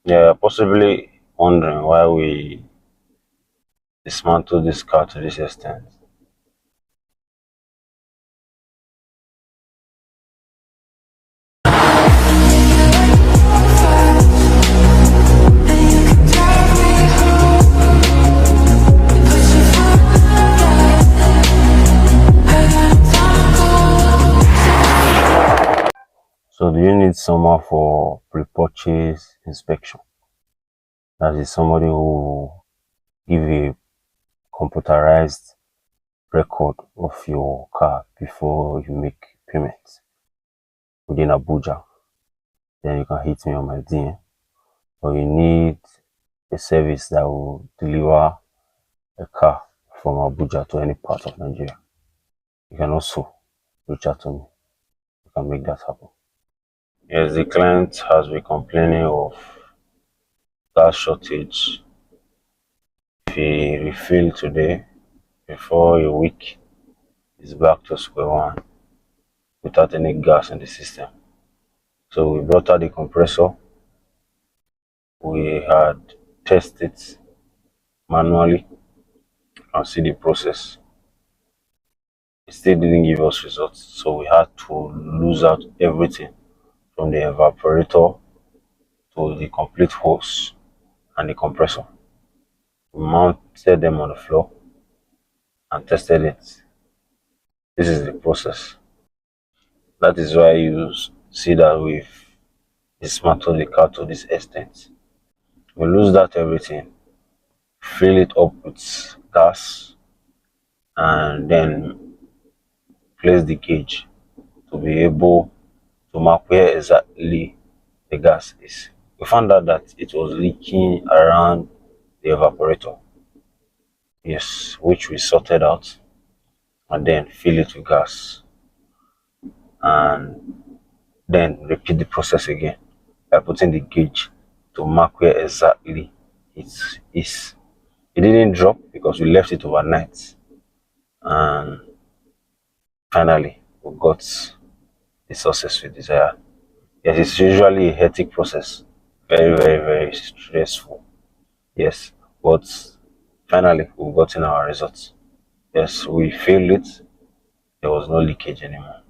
Yeah, possibly wondering why we dismantle this car to this extent. So do you need someone for pre-purchase inspection? That is somebody who give a computerized record of your car before you make payments within Abuja. Then you can hit me on my DM. Or you need a service that will deliver a car from Abuja to any part of Nigeria. You can also reach out to me. You can make that happen. Yes, the client has been complaining of gas shortage. If he refill today, before a week, he's back to square one without any gas in the system. So we brought out the compressor. We had tested it manually and see the process. It still didn't give us results. So we had to lose out everything from the evaporator to the complete hose and the compressor. We mounted them on the floor and tested it. This is the process. That is why you see that we've dismantled the car to this extent. We lose that everything, fill it up with gas, and then place the gauge to be able to mark where exactly the gas is. We found out that it was leaking around the evaporator. Yes, which we sorted out and then fill it with gas and then repeat the process again by putting the gauge to mark where exactly it is. It didn't drop because we left it overnight, and finally we got the success we desired. Yes, it's usually a hectic process, very, very, very stressful. Yes, but finally we've gotten our results. Yes, we filled it. There was no leakage anymore.